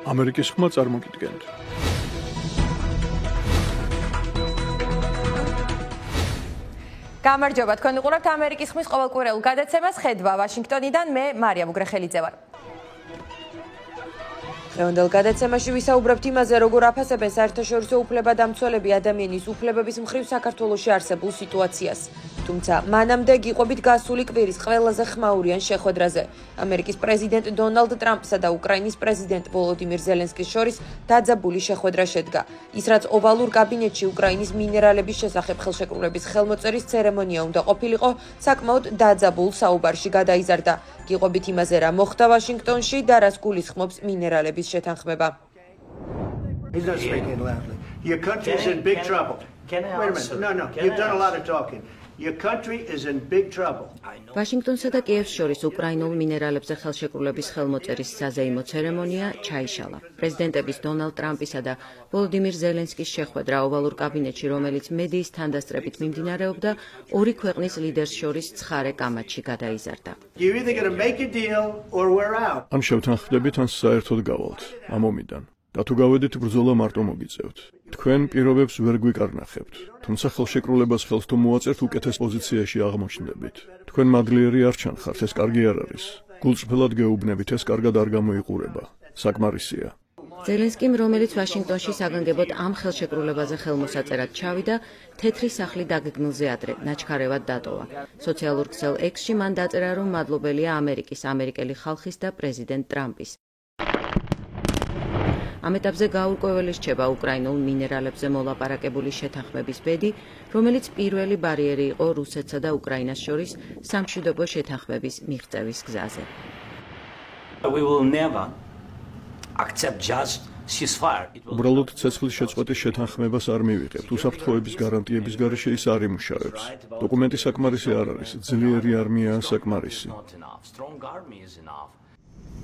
ამერიკის ხმა წარმოგიდგენთ. გამარჯობა, თქვენ უყურებთ ამერიკის ხმის ყოველკვირეულ გადაცემას ხედვა ვაშინგტონიდან, მე მარია მუგრეხელიძე ვარ. დღევანდელ გადაცემაში ვისაუბრებთ იმაზე, როგორ აფასებენ საერთაშორისო უფლებადამცველები ადამიანის უფლებების მხრივ საქართველოში არსებულ სიტუაციას. თუმცა მანამდე გიყვებით გასული კვირის ყველაზე ხმაურიან შეხვედრაზე. ამერიკის პრეზიდენტ დონალდ ტრამპსა და უკრაინის პრეზიდენტ ვოლოდიმირ ზელენსკის შორის დაძაბული შეხვედრა შედგა. ის რაც ოვალურ კაბინეტში უკრაინის მინერალების შესახებ ხელშეკრულების ხელმოწერის ცერემონია უნდა ყოფილიყო, საკმაოდ დაძაბულ საუბარში გადაიზარდა. გიყვებით იმაზე, რა მოხდა ვაშინგტონში და რას გულისხმობს მინერალების შეთანხმება. He's not speaking loudly. Your country is in big trouble. Wait a minute. No. You've done a lot of talking. Your country is in big trouble. ვაშინგტონსა და კიევს შორის უკრაინულ მინერალებზე ხელშეკრულების ხელმოწერის საზეიმო ცერემონია ჩაიშალა. პრეზიდენტების დონალდ ტრამპისა და ვოლოდიმირ ზელენსკის შეხვედრა ოვალურ კაბინეტში, რომელიც მედიის თანდასწრებით მიმდინარეობდა, ორი ქვეყნის ლიდერს შორის ცხარე კამათში გადაიზარდა. You're either going to make a deal or we're out. ან შევთანხმდებით, ან საერთოდ გავალთ ამ ომიდან. და თუ გავედით, ბრძოლა მარტო მოგიწევთ. თქვენ პირობებს ვერ გვიკარნახებთ, თუმცა ხელშეკრულებას ხელს თუ მოაწერთ, უკეთეს პოზიციაში აღმოჩნდებით. თქვენ მადლიერი არ ჩანხართ, ეს კარგი არ არის. გულწრფელად გეუბნებით, ეს კარგად არ გამოიყურება. საკმარისია. ზელენსკიმ, რომელიც ვაშინგტონში საგანგებოდ ამ ხელშეკრულებაზე ხელმოსაწერად ჩავიდა, თეთრი სახლი დაგეგმილზე ადრე ნაჩქარევად დატოვა. სოციალურ ქსელ X-ში მან დაწერა, რომ მადლობელია ამერიკის, ამერიკელი ხალხის და პრეზიდენტ ტრამპის. ამ ეტაპზე გაურკვეველი რჩება უკრაინულ მინერალებზე მოლაპარაკებული შეთანხმების ბედი, რომელიც პირველი ბარიერი იყო რუსეთსა და უკრაინას შორის სამშვიდობო შეთანხმების მიღწევის გზაზე. We will never accept just ceasefire. უბრალოდ ცეცხლის შეწყვეტის შეთანხმებას არ მივიღებთ. უსაფრთხოების გარანტიების გარეშე ის არ იმუშავებს. დოკუმენტი საკმარისი არ არის, ძლიერი არმიაა საკმარისი.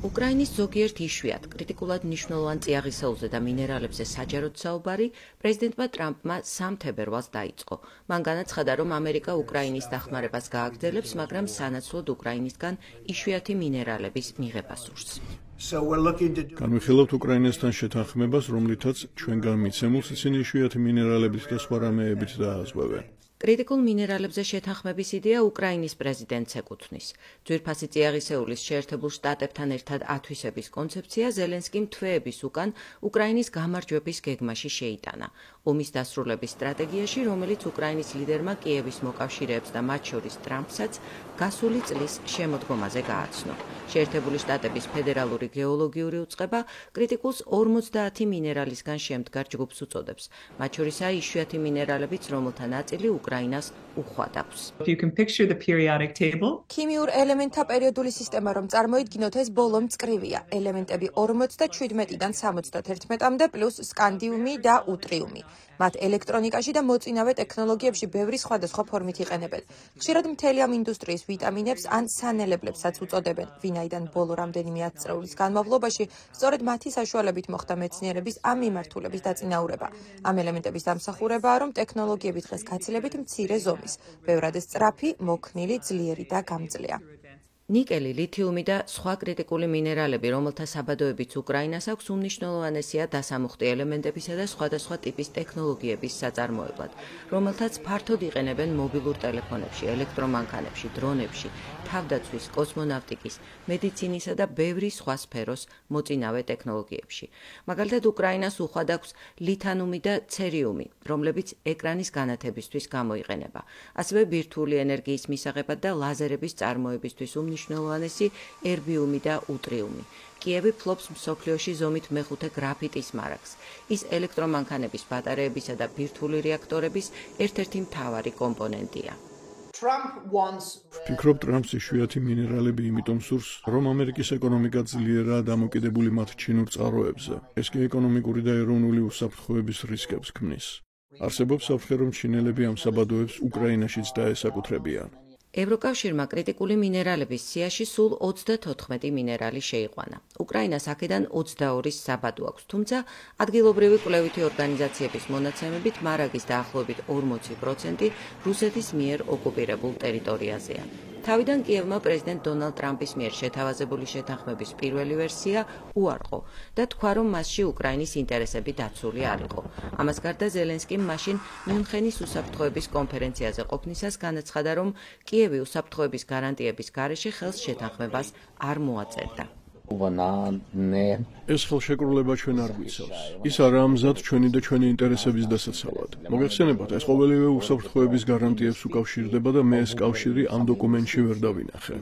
უკრაინის ზოგიერთ იშვიათ კრიტიკულად მნიშვნელოვან წიაღისეულზე და მინერალებზე საჯაროდ საუბარი პრეზიდენტმა ტრამპმა 3 თებერვალს დაიწყო. მან განაცხადა, რომ ამერიკა უკრაინის დახმარებას გააგრძელებს, მაგრამ სანაცვლოდ უკრაინისგან იშვიათი მინერალების მიღებას სურს. განვიხილავთ უკრაინასთან შეთანხმებას, რომლითაც ჩვენგან მიცემულს ისინი იშვიათი მინერალებით და სხვა რამეებით დააზღვევენ. კრიტიკულ მინერალებზე შეთანხმების იდეა უკრაინის პრეზიდენტს ეკუთვნის. ძვირფასი წიაღისეულის შეერთებულ შტატებთან ერთად ათვისების კონცეფცია ზელენსკიმ თვეების უკან უკრაინის გამარჯვების გეგმაში შეიტანა. ომის დასრულების სტრატეგიაში, რომელიც უკრაინის ლიდერმა კიევის მოკავშირეებს და მათ შორის ტრამპსაც გასული წლის შემოდგომაზე გააცნო. შეერთებული შტატების ფედერალური გეოლოგიური უწყება კრიტიკულს 50 მინერალისგან შემდგარ ჯგუფს უწოდებს. მათ შორისაა იშვიათი მინერალებიც, რომელთა ნაწილი უკრაინას უხვად აქვს. ქიმიურ ელემენტთა პერიოდული სისტემა, რომ წარმოიდგინოთ, ეს ბოლო მწკრივია. ელემენტები 47-დან 71-მდე პლუს სკანდიუმი და უტრიუმი. მათ ელექტრონიკაში და მოწინავე ტექნოლოგიებში ბევრი სხვადასხვა ფორმით იყენებენ. ხშირად მთელი ამ ინდუსტრიის ვიტამინებს ან სანელებლებსაც უწოდებენ, ვინაიდან ბოლო რამდენიმე ათწლეულის განმავლობაში სწორედ მათი საშუალებით მოხდა მეცნიერების ამ მიმართულების დაწინაურება. ამ ელემენტების დამსახურებაა, რომ ტექნოლოგიები დღეს გაცილებით მცირე ზომის, ბევრად სწრაფი, მოქნილი, ძლიერი და გამძლეა. ნიკელი, ლითიუმი და სხვა კრიტიკული მინერალები, რომელთა საბადოებიც უკრაინას აქვს, უმნიშვნელოვანესია დასამუხტი ელემენტებისა და სხვადასხვა ტიპის ტექნოლოგიების საწარმოებლად, რომელთაც ფართოდ იყენებენ მობილურ ტელეფონებში, ელექტრომანქანებში, დრონებში, თავდაცვის, კოსმონავტიკის, მედიცინისა და ბევრი სხვა სფეროს მოწინავე ტექნოლოგიებში. მაგალითად, უკრაინას უხვად აქვს ლითანუმი და ცერიუმი, რომლებიც ეკრანის განათებისთვის გამოიყენება. ასევე ბირთვული ენერგიის მისაღებად და ლაზერების წარმოებისთვის მნიშვნელოვანესი ერბიუმი და უტრიუმი. კიევი ფლობს მსოფლიოში ზომით მეხუთე გრაფიტის მარაგს. ის ელექტრომანქანების ბატარეებისა და ბირთვული რეაქტორების ერთ-ერთი მთავარი კომპონენტია. ვფიქრობ, ტრამპს იშვიათი მინერალები იმიტომ სურს, რომ ამერიკის ეკონომიკა ძლიერაა დამოკიდებული მათ ჩინურ წყაროებზე. ეს კი ეკონომიკური და ეროვნული უსაფრთხოების რისკებს ქმნის. არსებობს საფრთხე, რომ ჩინელები ამ საბადოებს უკრაინაშიც დაესაკუთრებიან. ევროკავშირმა კრიტიკული მინერალების სიაში სულ 34 მინერალი შეიყვანა. უკრაინას აქედან 22-ის საბადო აქვს, თუმცა ადგილობრივი კვლევითი ორგანიზაციების მონაცემებით მარაგის დაახლოებით 40% რუსეთის მიერ ოკუპირებულ ტერიტორიაზეა. თავიდან კიევმა პრეზიდენტ დონალდ ტრამპის მიერ შეთავაზებული შეთანხმების პირველი ვერსია უარყო და თქვა, რომ მასში უკრაინის ინტერესები დაცული არ იყო. ამას გარდა ზელენსკიმ მაშინ მიუნხენის უსაფრთხოების კონფერენციაზე ყოფნისას განაცხადა, რომ კიევი უსაფრთხოების გარანტიების გარეშე ხელს შეთანხმებას არ მოაწერდა. ეს ხელშეკრულება ჩვენ არ გვიცავს. ის არაა მზად ჩვენი და ჩვენი ინტერესების დასაცავად. მოგეხსენებათ, ეს ყოველივე უსაფრთხოების გარანტიებს უკავშირდება და მე ეს კავშირი ამ დოკუმენტში ვერ დავინახე.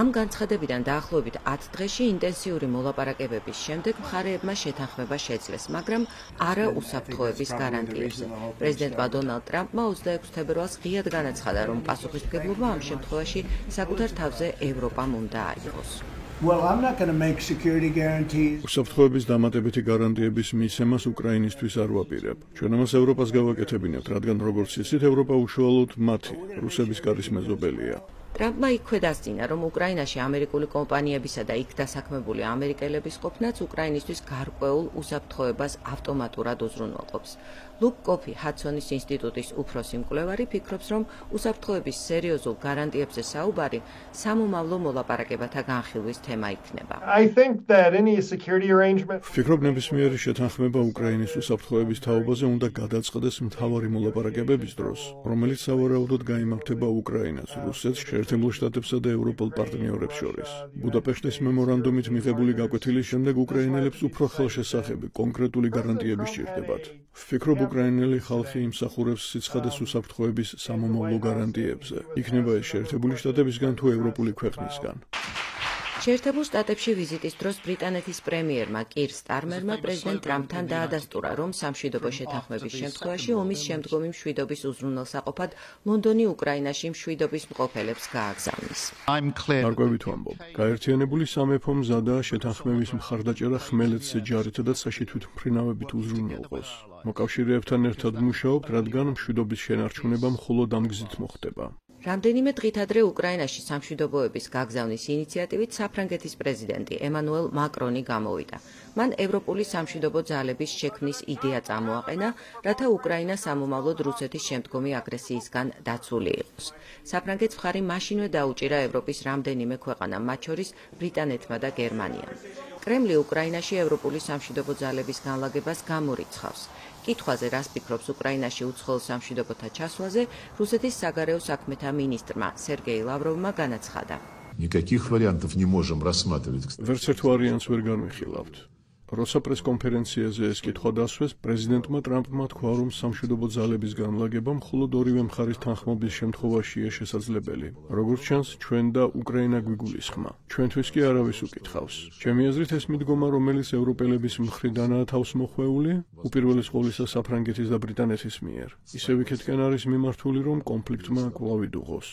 ამ განცხადებიდან დაახლოებით 10 დღეში ინტენსიური მოლაპარაკებების შემდეგ მხარეებმა შეთანხმება შეძლეს, მაგრამ არა უსაფრთხოების გარანტიებზე. პრეზიდენტმა დონალდ ტრამპმა 26 თებერვალს ღიად განაცხადა, რომ პასუხისმგებლობა ამ შემთხვევაში საკუთარ თავზე ევროპამ უნდა აიღოს. Well, I'm not going to make security guarantees. უსაფრთხოების დამატებითი გარანტიების მისცემას უკრაინისთვის არ ვაპირებ. ჩვენ ამას ევროპას გავაკეთებინებთ, რადგან როგორც იცით, ევროპა უშუალოდ მათი რუსების კარის მეზობელია. ტრამპმა იქვე დასძინა, რომ უკრაინაში ამერიკული კომპანიებისა და იქ დასაქმებული ამერიკელების ყოფნაც უკრაინისთვის გარკვეულ უსაფრთხოებას ავტომატურად უზრუნველყოფს. ლუკ კოფი, ჰადსონის ინსტიტუტის უფროსი მკვლევარი, ფიქრობს, რომ უსაფრთხოების სერიოზულ გარანტიებზე საუბარი სამომავლო მოლაპარაკებათა განხილვის თემა იქნება. ვფიქრობ, ნებისმიერი შეთანხმება უკრაინის უსაფრთხოების თაობაზე უნდა გადაწყდეს მთავარი მოლაპარაკებების დროს, რომელიც სავარაუდოდ გაიმართება უკრაინას, რუსეთს, შეერთებულ შტატებსა და ევროპულ პარტნიორებს შორის. ბუდაპეშტის მემორანდუმით მიღებული გაკვეთილის შემდეგ უკრაინელებს უფრო ხელშესახები კონკრეტული გარანტიები სჭირდებათ. ვფიქრობ, უკრაინელი ხალხი იმსახურებს სიცხადეს უსაფრთხოების სამომავლო გარანტიებზე. იქნება ეს შეერთებული შტატებისგან თუ ევროპული ქვეყნისგან. შეერთებულ შტატებში ვიზიტის დროს ბრიტანეთის პრემიერმა კირ სტარმერმა პრეზიდენტ ტრამპთან დაადასტურა, რომ სამშვიდობო შეთანხმების შემთხვევაში ომის შემდგომი მშვიდობის უზრუნველსაყოფად ლონდონი უკრაინაში მშვიდობის მყოფელებს გააგზავნის. ნარკვევით ვამბობ, გაერთიანებული სამეფო მზადაა შეთანხმების მხარდაჭერა ხმელეთზე ჯარითა და საშითვით მფრინავებით უზრუნველყოს. მოკავშირეებთან ერთად მუშაობთ, რადგან მშვიდობის შენარჩუნება მხოლოდ ამ გზით მოხდება. რამდენიმე დღით ადრე უკრაინაში სამშვიდობოების გაგზავნის ინიციატივით საფრანგეთის პრეზიდენტი ემანუელ მაკრონი გამოვიდა. მან ევროპული სამშვიდობო ძალების შექმნის იდეა წამოაყენა, რათა უკრაინა სამომავლოდ რუსეთის შემდგომი აგრესიისგან დაცული იყოს. საფრანგეთს მხარი მაშინვე დაუჭირა ევროპის რამდენიმე ქვეყანამ, მათ შორის ბრიტანეთმა და გერმანიამ. კრემლი უკრაინაში ევროპული სამშვიდობო ძალების განლაგებას გამორიცხავს. კითხვაზე, რას ფიქრობს უკრაინაში უცხოელ სამშვიდობოთა ჩასვლაზე, რუსეთის საგარეო საქმეთა მინისტრმა სერგეი ლავროვმა განაცხადა. ვერც ერთ ვარიანტს ვერ განვიხილავთ. როცა პრესკონფერენციაზე ეს კითხვა დასვეს, პრეზიდენტმა ტრამპმა თქვა, რომ სამშვიდობო ძალების განლაგება მხოლოდ ორივე მხარის თანხმობის შემთხვევაშია შესაძლებელი. როგორც ჩანს, ჩვენ და უკრაინა გვიგულისხმა. ჩვენთვის კი არავის უკითხავს. ჩემი აზრით, ეს მიდგომა, რომელიც ევროპელების მხრიდანაა თავს მოხვეული, უპირველეს ყოვლისა საფრანგეთის და ბრიტანეთის მიერ. ისევ იქეთკენ არის მიმართული, რომ კონფლიქტმა კვლავ იდუღოს.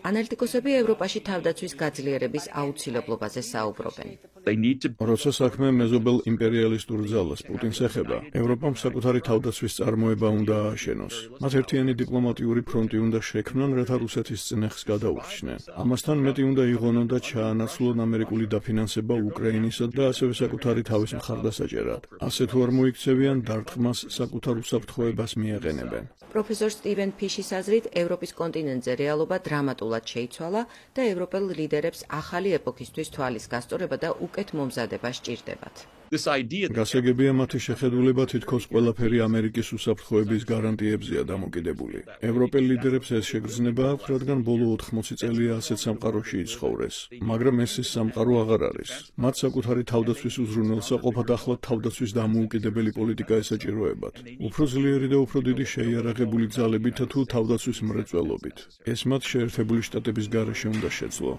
ანალიტიკოსები ევროპაში თავდაცვის გაძლიერების აუცილებლობაზე საუბრობენ. როცა საქმე მეზობელ იმპერიალისტურ ძალას პუტინს ეხება, ევროპამ საკუთარი თავდაცვის წარმოება უნდა ააშენოს. მათ ერთიანი დიპლომატიური ფრონტი უნდა შექმნან, რათა რუსეთის წინეხს გადაურჩნენ. ამასთან მეტი უნდა იღონონ და ჩაანაცვლონ ამერიკული დაფინანსება უკრაინისა და ასევე საკუთარი თავის მხარდასაჭერად. ასე თუ არ მოიქცევიან, დარტყმას საკუთარ უსაფრთხოებას მიაყენებენ. პროფესორ სტივენ ფიშის აზრით, ევროპის კონტინენტზე რეალობა დრამატულად შეიცვალა და ევროპელ ლიდერებს ახალი ეპოქისთვის თვალის გასწორება და უკეთ მომზადება სჭირდებათ. გასაგებია მათი შეხედულება თითქოს ყველაფერი ამერიკის უსაფრთხოების გარანტიებზეა დამოკიდებული. ევროპელ ლიდერებს ეს შეგრძნება აქვთ, რადგან ბოლო 80 წელია ასეთ სამყაროში იცხოვრეს. მაგრამ ეს სამყარო აღარ არის. მათ საკუთარი თავდაცვის უზრუნველსაყოფად ახლა თავდაცვის დამოუკიდებელი პოლიტიკა ესაჭიროებათ. უფრო ძლიერი და უფრო დიდი შეიარაღებული ძალებით თუ თავდაცვის მრეწველობით. ეს მათ შეერთებული შტატების გარეშე უნდა შეძლო.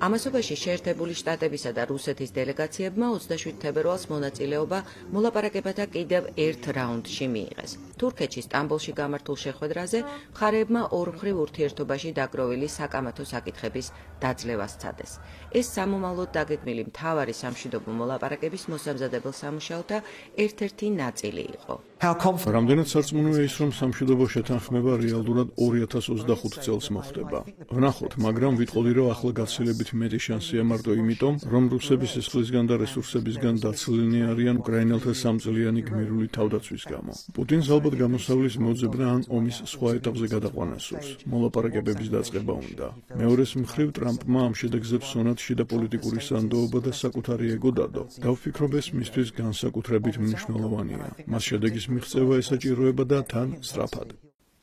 ამასობაში შეერთებული შტატებისა და რუსეთის დელეგაციებმა 27 თებერვალს მონაწილეობა მოლაპარაკებათა კიდევ ერთ რაუნდში მიიღეს. თურქეთში სტამბოლში გამართულ შეხვედრაზე მხარეებმა ორმხრივ ურთიერთობაში დაგროვილი საკამათო საკითხების დაძლევა სცადეს. ეს სამომავლოდ დაგეგმილი მთავარი სამშვიდობო მოლაპარაკების მოსამზადებელ სამუშაოთა ერთ-ერთი ნაწილი იყო. რამდენად სარწმუნოა ის, რომ სამშვიდობო შეთანხმება რეალურად 2025 წელს მოხდება. ვნახოთ, მაგრამ ვიტყოდი, რომ ახლა გაცილებით დაახლოებით მეტი შანსია მარტო იმიტომ, რომ რუსების სისხლისგან და რესურსებისგან დაცლილნი არიან უკრაინელთა სამწლიანი გმირული თავდაცვის გამო. პუტინს ალბათ გამოსავლის მოძებნა ან ომის სხვა ეტაპზე გადაყვანა სურს. მოლაპარაკებების დაწყება უნდა. მეორეს მხრივ ტრამპმა ამ შედეგზე ფსონად შიდა პოლიტიკური სანდოობა და საკუთარი ეგო დადო. და ვფიქრობ, ეს მისთვის განსაკუთრებით მნიშვნელოვანია. მას შედეგის მიღწევა ესაჭიროება და თან სწრაფად.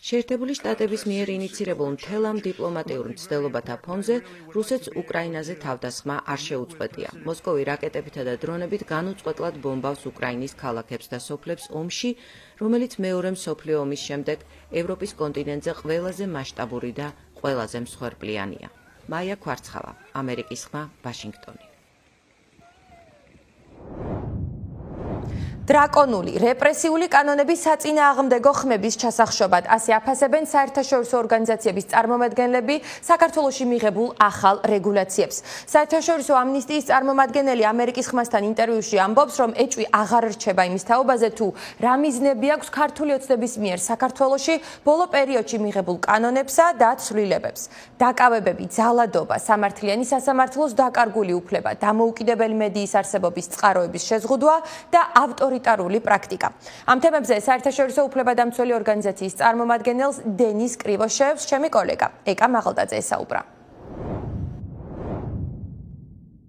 შეერთებული შტატების მიერ ინიცირებულ მთელ ამ დიპლომატიურ მცდელობათა ფონზე რუსეთს უკრაინაზე თავდასხმა არ შეუწყვეტია. მოსკოვი რაკეტებითა და დრონებით განუწყვეტლად ბომბავს უკრაინის ქალაქებს და სოფლებს ომში, რომელიც მეორე მსოფლიო ომის შემდეგ ევროპის კონტინენტზე ყველაზე მასშტაბური და ყველაზე მსხვერპლიანია. მაია ქვარცხალა, ამერიკის ხმა, ვაშინგტონი. დრაკონული რეპრესიული კანონების საწინააღმდეგო ხმების ჩასახშობად ასე აფასებენ საერთაშორისო ორგანიზაციების წარმომადგენლები საქართველოში მიღებულ ახალ რეგულაციებს. საერთაშორისო ამნისტიის წარმომადგენელი ამერიკის ხმასთან ინტერვიუში ამბობს, რომ ეჭვი აღარ რჩება იმის თაობაზე, თუ რა მიზნები აქვს ქართული ოცნების მიერ საქართველოში ბოლო პერიოდში მიღებულ კანონებსა და ცვლილებებს. დაკავებები, ძალადობა, სამართლიანი სასამართლოს დაკარგული უფლება, დამოუკიდებელი მედიის არსებობის წყაროების შეზღუდვა და ავტორიტარული პრაქტიკა. ამ თემებზე საერთაშორისო უფლებადამცველი ორგანიზაციის წარმომადგენელს დენის კრივოშევს ჩემი კოლეგა ეკა მაღალდაძე ესაუბრა.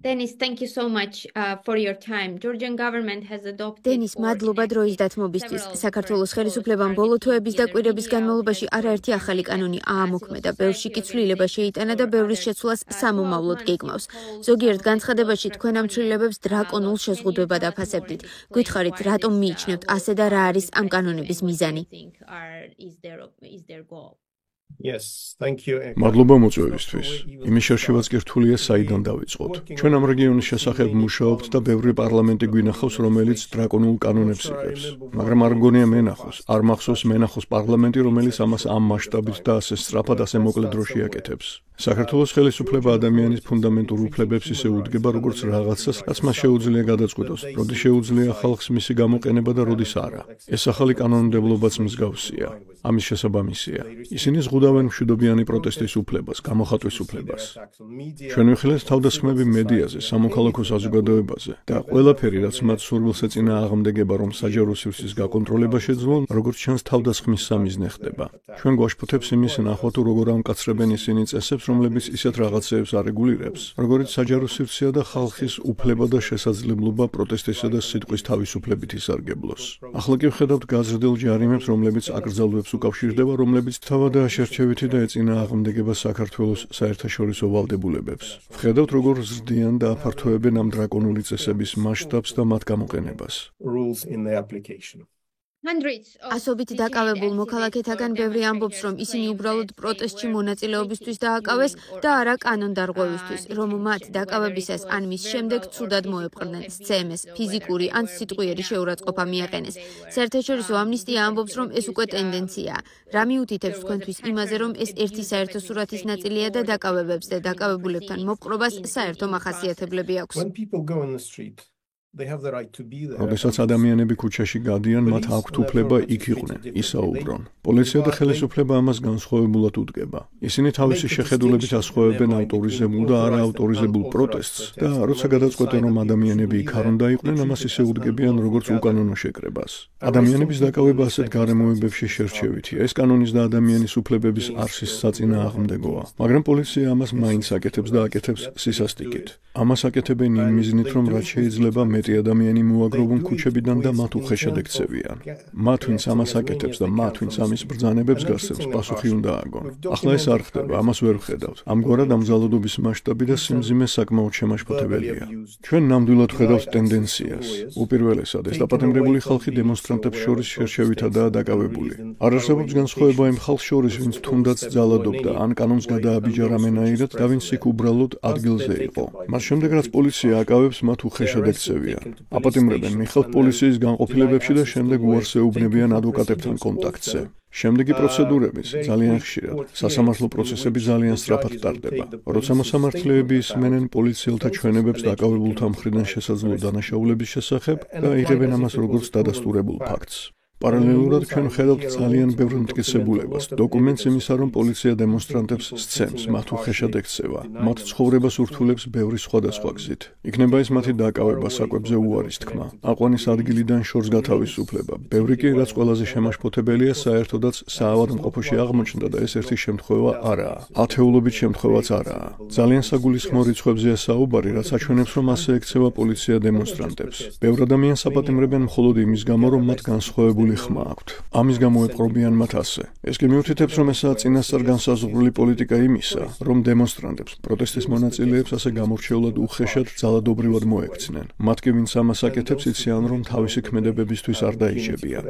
Denis, thank you so much for your time. Georgian government has adopted Denis, მადლობა დროის დათმობისთვის. საქართველოს ხელისუფლებამ ბოლო თვეების და კვირების განმავლობაში არაერთი ახალი კანონი აამოქმედა. ბევრში კი ცვლილება შეიტანა და ბევრის შეცვლას სამომავლოდ გეგმავს. ზოგიერთ განცხადებაში თქვენ ამ ცვლილებებს დრაკონულ შეზღუდვებად აფასებდით. გითხარით, რატომ მიიჩნევთ ასე და რა არის ამ კანონების მიზანი? მადლობა მოწვევისთვის. იმის შერშევაც კი რთულია საიდან დავიწყოთ. ჩვენ ამ რეგიონის შესახებ მუშაობთ და ბევრი პარლამენტი გვინახავს, რომელიც დრაკონულ კანონებს იღებს. მაგრამ არ მგონია მენახოს, არ მახსოვს მენახოს პარლამენტი, რომელიც ამას ამ მასშტაბით და ასე სწრაფად ასე მოკლე დროში აკეთებს. საქართველოს ხელისუფლება ადამიანის ფუნდამენტურ უფლებებს ისე უდგება, როგორც რაღაცას, რაც მას შეუძლია გადაწყვიტოს, როდის შეუძლია ხალხს მისი გამოყენება და როდის არა. ეს ახალი კანონმდებლობაც მსგავსია. ამის შესაბამისია. ისინი ზღუდავენ მშვიდობიანი პროტესტის უფლებას, გამოხატვის უფლებას. ჩვენ ვიხილეთ თავდასხმები მედიაზე, სამოქალაქო საზოგადოებაზე და ყველაფერი, რაც მათ სურვილს ეწინააღმდეგება, რომ საჯარო სივრცის გაკონტროლება შეძლონ, როგორც ჩანს თავდასხმის სამიზნე ხდება. ჩვენ გვაშფოთებს იმის ნახვა, თუ როგორ ამკაცრებენ ისინი წესებს, რომლებიც ისეთ რაღაცეებს არეგულირებს, როგორც საჯარო სივრცეა და ხალხის უფლება და შესაძლებლობა პროტესტისა და სიტყვის თავისუფლებით ისარგებლოს. ახლა კი ვხედავთ გაზრდილ ჯარიმებს, რომლებიც აკრძალვებს უკავშირდება, რომლებიც თავადაა შერჩევითი და ეწინააღმდეგება საქართველოს საერთაშორისო ვალდებულებებს. ვხედავთ, როგორ ზრდიან და აფართოებენ ამ დრაკონული წესების მასშტაბს და მათ გამოყენებას. ასობით დაკავებულ მოქალაქეთაგან ბევრი ამბობს, რომ ისინი უბრალოდ პროტესტში მონაწილეობისთვის დააკავეს და არა კანონდარღვევისთვის, რომ მათ დაკავებისას ან მის შემდეგ ცუდად მოეპყრნენ, სცემეს, ფიზიკური ან სიტყვიერი შეურაცხყოფა მიაყენეს. საერთაშორისო ამნისტია ამბობს, რომ ეს უკვე ტენდენციაა. რა მიუთითებს თქვენთვის იმაზე, რომ ეს ერთი საერთო სურათის ნაწილია და დაკავებებს და დაკავებულებთან მოპყრობას საერთო მახასიათებლები აქვს. როდესაც ადამიანები ქუჩაში გადიან, მათ აქვთ უფლება იქ იყვნენ, ისაუბრონ. პოლიცია და ხელისუფლება ამას განსხვავებულად უდგება. ისინი თავისი შეხედულებით ასხვევებენ ავტორიზებულ და არაავტორიზებულ პროტესტს და როცა გადაწყვეტენ, რომ ადამიანები იქ არ უნდა იყვნენ, ამას ისე უდგებიან, როგორც უკანონო შეკრებას. ადამიანების დაკავება ასეთ გარემოებებში შერჩევითია. ეს კანონის და ადამიანის უფლებების არსის საწინააღმდეგოა. მაგრამ პოლიცია ამას მაინც აკეთებს და აკეთებს სისასტიკით. ამას აკეთებენ იმ მიზნით, რომ რაც შეიძლება მეტი ადამიანი მოაგროვონ ქუჩებიდან და მათ უხეშად ექცევიან. მათ ვინც ამას აკეთებს და მათ ვინც ამის ბრძანებებს გასცემს, პასუხი უნდა ააგონ. ახლა ეს არ ხდება, ამას ვერ ვხედავთ. ამგვარად ამ ძალადობის მასშტაბი და სიმძიმე საკმაოდ შემაშფოთებელია. ჩვენ ნამდვილად ვხედავთ ტენდენციას. უპირველესად, ეს დაპატიმრებული ხალხი დემონსტრანტებს შორის შერშევითადაა დაკავებული. არ არსებობს განსხვავება იმ ხალხს შორის, ვინც თუნდაც ძალადობდა, ან კანონს გადააბიჯა რამენაირად და ვინც იქ უბრალოდ ადგილზე იყო. მას შემდეგ, რაც პოლიცია აკავებს, მათ უხეშად ექცევიან. აპატიმრებენ მიხალთ პოლიციის განყოფილებებში და შემდეგ უარს ეუბნებიან ადვოკატებთან კონტაქტზე. შემდეგი პროცედურების, ძალიან ხშირად, სასამართლო პროცესები ძალიან სწრაფად ტარდება. როცა მოსამართლეები ისმენენ პოლიციელთა ჩვენებებს დაკავებულთა მხრიდან შესაძლო დანაშაულების შესახებ და იღებენ ამას როგორც დადასტურებულ ფაქტს. პარალელურად ჩვენ ხედავთ ძალიან ბევრ მტკიცებულებას, დოკუმენტს იმისა, რომ პოლიცია დემონსტრანტებს სცემს, მათ უხეშად ექცევა, მათ ცხოვრებას ურთულებს ბევრი სხვადასხვა გზით. იქნება ეს მათი დაკავება, საკვებზე უარის თქმა, აყვანის ადგილიდან შორს გათავისუფლება. ბევრი კი, რაც ყველაზე შემაშფოთებელია, საერთოდაც საავადმყოფოში აღმოჩნდა და ეს ერთი შემთხვევა არაა. ათეულობით შემთხვევაც არაა. ძალიან საგულისხმო რიცხვებზეა საუბარი, რაც აჩვენებს, რომ ასე ექცევა პოლიცია დემონსტრანტებს. ბევრ ადამიანს აპატიმრებენ მხოლოდ იმის გამო, რომ მათ განსხვავებული ხმა აქვთ. ამის გამო ეპყრობიან მათ ასე. ეს კი მიუთითებს, რომ ესაა წინასწარ განსაზღვრული პოლიტიკა იმისა, რომ დემონსტრანტებს, პროტესტის მონაწილეებს ასე გამორჩეულად უხეშად ძალადობრივად მოექცნენ. მათ კი ვინც ამას აკეთებს, იციან, რომ თავისი ქმედებებისთვის არ დაიჯებიან.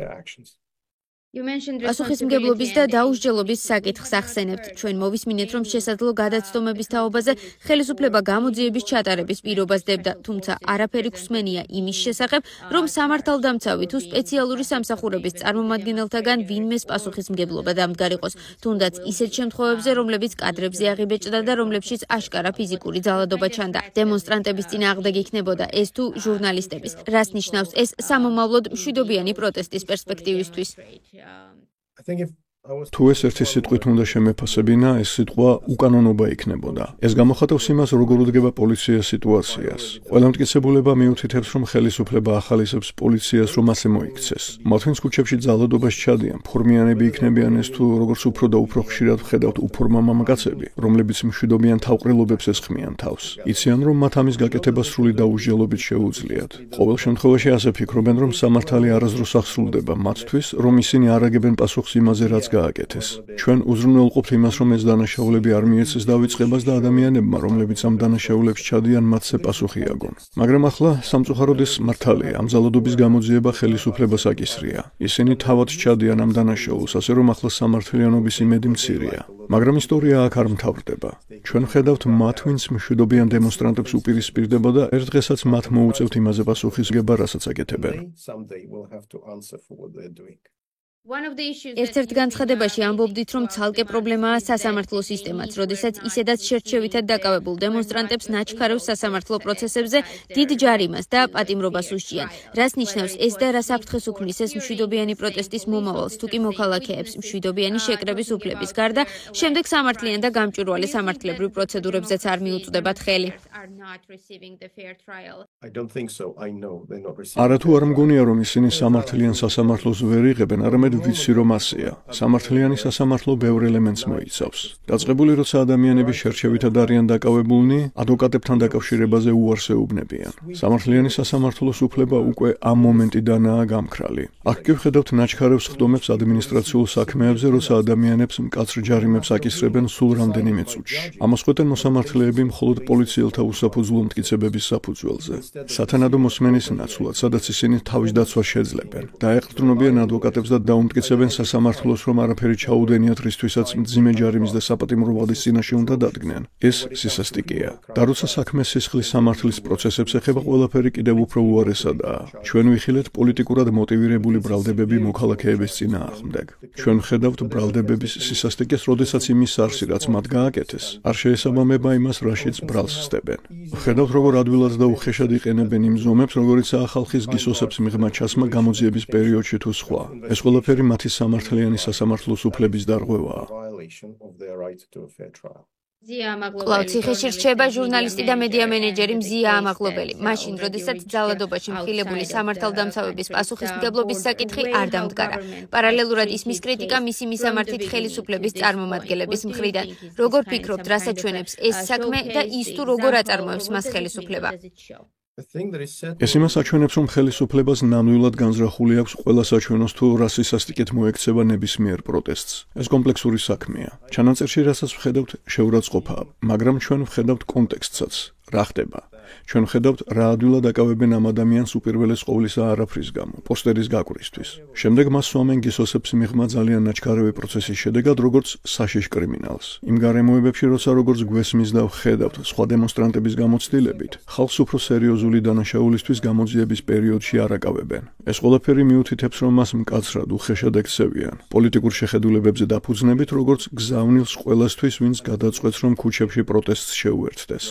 პასუხისმგებლობის და დაუსჯელობის საკითხს ახსენებთ. ჩვენ მოვისმინეთ, რომ შესაძლო გადაცდომების თაობაზე ხელისუფლება გამოძიების ჩატარების პირობას დებდა, თუმცა არაფერი გვსმენია იმის შესახებ, რომ სამართალდამცავი თუ სპეციალური სამსახურების წარმომადგენელთაგან ვინმეს პასუხისმგებლობა დამდგარიყოს, თუნდაც ისეთ შემთხვევებზე, რომლებიც კადრებზე აღიბეჭდა და რომლებშიც აშკარა ფიზიკური ძალადობა ჩანდა. დემონსტრანტების წინააღმდეგ იქნებოდა ეს თუ ჟურნალისტების. რას ნიშნავს ეს სამომავლოდ მშვიდობიანი პროტესტის პერსპექტივისთვის? თუ ეს ერთი სიტყვით უნდა შემეფასებინა, ეს სიტყვა უკანონობა იქნებოდა. ეს გამოხატავს იმას, როგორ უდგება პოლიცია სიტუაციას. ყველა მტკიცებულება მიუთითებს, რომ ხელისუფლება ახალისებს პოლიციას, რომ ასე მოიქცეს. მათ ვინც ქუჩებში ძალადობას ჩადიან, ფორმიანები იქნებიან ეს თუ როგორც უფრო და უფრო ხშირად ვხედავთ უფორმა მამაკაცები, რომლებიც მშვიდობიან თავყრილობებს ესხმიან თავს. იციან, რომ მათ ამის გაკეთება სრული დაუსჯელობით შეუძლიათ. ყოველ შემთხვევაში ასე ფიქრობენ, რომ სამართალი არასდროს აღსრულდება მათთვის, რომ ისინი არ აგებენ პასუხს იმაზე, რაც გააკეთეს. ჩვენ უზრუნველყოფთ იმას, რომ ეს დანაშაულები არ მიეცეს დავიწყებას და ადამიანებმა, რომლებიც ამ დანაშაულებს ჩადიან, მათზე პასუხი აგონ. მაგრამ ახლა სამწუხაროდ ეს მართალია, ამ ძალადობის გამოძიება ხელისუფლებას აკისრია. ისინი თავად ჩადიან ამ დანაშაულს, ასე რომ ახლა სამართლიანობის იმედი მცირეა. მაგრამ ისტორია აქ არ მთავრდება. ჩვენ ხედავთ მათ, ვინც მშვიდობიან დემონსტრანტებს უპირისპირდება და ერთ დღესაც მათ მოუწევთ იმაზე პასუხისმგება, რასაც აკეთებენ. ერთ-ერთ განცხადებაში ამბობდით, რომ ცალკე პრობლემაა სასამართლო სისტემაც, როდესაც ისედაც შერჩევითად დაკავებულ დემონსტრანტებს ნაჩქარევს სასამართლო პროცესებზე დიდ ჯარიმას და პატიმრობას უსჯიან. რას ნიშნავს ეს და რა საფრთხეს უქმნის ეს მშვიდობიანი პროტესტის მომავალს, თუ კი მოქალაქეებს მშვიდობიანი შეკრების უფლების გარდა, შემდეგ სამართლიან და გამჭვირვალე სამართლებრივ პროცედურებზეც არ მიუწვდებათ ხელი. არათუ არ მგონია, რომ ისინი სამართლიან სასამართლოს ვერ იღებენ, არამედ ვიცი რომ ასეა. სამართლიანი სასამართლო ბევრ ელემენტს მოიცავს. დაწყებული როცა ადამიანები შერჩევითად არიან დაკავებულნი, ადვოკატებთან დაკავშირებაზე უარს ეუბნებიან. სამართლიანი სასამართლოს უფლება უკვე ამ მომენტიდანაა გამქრალი. აქ კი ვხედავთ ნაჩქარევს ხდომებს ადმინისტრაციულ საქმეებზე, როცა ადამიანებს მკაცრ ჯარიმებს აკისრებენ სულ რამდენიმე წუთში. ამას ხვდენ მოსამართლეები მხოლოდ პოლიციელთა უსაფუძვლო მტკიცებების საფუძველზე. სათანადო მოსმენის ნაცვლად, სადაც ისინი თავის დაცვას შეძლებენ. დაეყრდნობიან ადვოკატებს და დაუმტკიცებენ სასამართლოს, რომ არაფერი ჩაუდენიათ, რისთვისაც მძიმე ჯარიმის და საპატიმრო ვადის წინაშე უნდა დადგნენ. ეს სისასტიკეა. და როცა საქმე სისხლის სამართლის პროცესებს ეხება, ყველაფერი კიდევ უფრო უარესადაა. ჩვენ ვიხილეთ პოლიტიკურად მოტივირებული ბრალდებები მოქალაქეების წინააღმდეგ. ჩვენ ვხედავთ ბრალდებების სისასტიკეს, როდესაც იმის არსი, რაც მათ გააკეთეს, არ შეესაბამება იმას, რაშიც ბრალს სდებენ. ვხედავთ, როგორ ადვილად და უხეშად იყენებენ იმ ზომებს, როგორიცაა ხალხის გისოსებს მიღმა ჩასმა გამოძიების პერიოდში თუ სხვა. ეს ყველაფერი მათი სამართლიანი სასამართლოს უფლების დარღვევაა. კვლავ ციხეში რჩება ჟურნალისტი და მედია მენეჯერი მზია ამაღლობელი. მაშინ, როდესაც ძალადობაში მხილებული სამართალდამცავების პასუხისმგებლობის საკითხი არ დამდგარა. პარალელურად ისმის კრიტიკა მისი მისამართით ხელისუფლების წარმომადგენლების მხრიდან. როგორ ფიქრობთ, რას აჩვენებს ეს საქმე და ის თუ როგორ აწარმოებს მას ხელისუფლება? ეს იმას აჩვენებს, რომ ხელისუფლებას ნამდვილად განზრახული აქვს ყველა საჩვენოს თუ რა სისასტიკეთ მოექცევა ნებისმიერ პროტესტს. ეს კომპლექსური საქმეა. ჩანაწერში, რასაც ვხედავთ, შეურაცხყოფაა, მაგრამ ჩვენ ვხედავთ კონტექსტსაც. რა ხდება? ჩვენ ვხედავთ, რა ადვილად აკავებენ ამ ადამიანს უპირველეს ყოვლისა არაფრის გამო, პოსტერის გაკვრისთვის. შემდეგ მას სვამენ გისოსებს მიღმა ძალიან ნაჩქარევი პროცესის შედეგად, როგორც საშიშ კრიმინალს. იმ გარემოებებში, როცა როგორც გვესმის და ვხედავთ სხვა დემონსტრანტების გამოცდილებით, ხალხს უფრო სერიოზული დანაშაულისთვის გამოძიების პერიოდში არ აკავებენ. ეს ყველაფერი მიუთითებს, რომ მას მკაცრად უხეშად ექცევიან. პოლიტიკურ შეხედულებებზე დაფუძნებით, როგორც გზავნილს ყველასთვის, ვინც გადაწყვეტს, რომ ქუჩებში პროტესტს შეუერთდეს.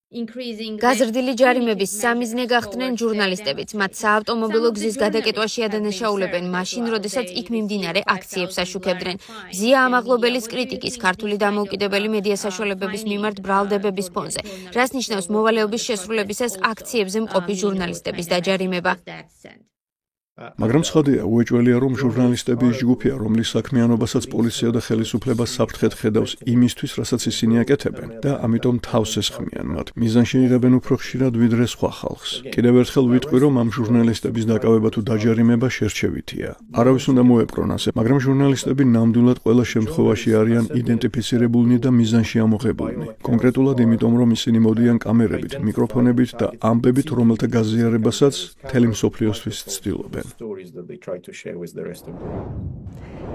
გაზრდილი ჯარიმების სამიზნე გახდნენ ჟურნალისტებიც. მათ საავტომობილო გზის გადაკეტვაში ადანაშაულებენ მაშინ, როდესაც იქ მიმდინარე აქციებს აშუქებდნენ. მზია ამაღლობელის კრიტიკის ქართული დამოუკიდებელი მედია საშუალებების მიმართ ბრალდებების ფონზე, რაც ნიშნავს მოვალეობის შესრულებისას აქციებზე მყოფი ჟურნალისტების დაჯარიმება. მაგრამ ცხადია, უეჭველია, რომ ჟურნალისტები ის ჯგუფია, რომლის საქმიანობასაც პოლიცია და ხელისუფლება საფრთხედ ხედავს იმისთვის, რასაც ისინი აკეთებენ და ამიტომ თავს ესხმიან მათ. მიზანში იღებენ უფრო ხშირად ვიდრე სხვა ხალხს. კიდევ ერთხელ ვიტყვი, რომ ამ ჟურნალისტების დაკავება თუ დაჯარიმება შერჩევითია. არავის უნდა მოეპყრონ ასე, მაგრამ ჟურნალისტები ნამდვილად ყველა შემთხვევაში არიან იდენტიფიცირებულნი და მიზანში ამოღებულნი. კონკრეტულად იმიტომ, რომ ისინი მოდიან კამერებით, მიკროფონებით და ამბებით, რომელთა გაზიარებასაც მთელი მსოფლიოსთვის ცდილობენ.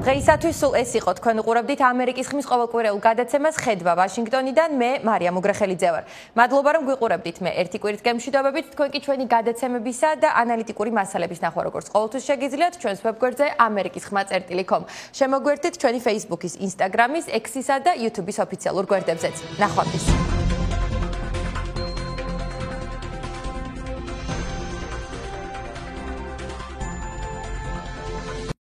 დღეისათვის სულ ეს იყო. თქვენ უყურებდით ამერიკის ხმის ყოველკვირეულ გადაცემას ხედვა ვაშინგტონიდან. მე მარია მუგრახელიძე ვარ. მადლობა რომ გვიყურებდით. მე ერთი კვირით გემშვიდობებით. თქვენ კი ჩვენი გადაცემებისა და ანალიტიკური მასალების ნახვა როგორც ყოველთვის შეგიძლიათ ჩვენს ვებგვერდზე amerikiskhma.com. შემოგვერთით ჩვენი Facebook-ის, Instagram-ის, X-ისა და YouTube-ის ოფიციალურ გვერდებზეც. ნახვამდის.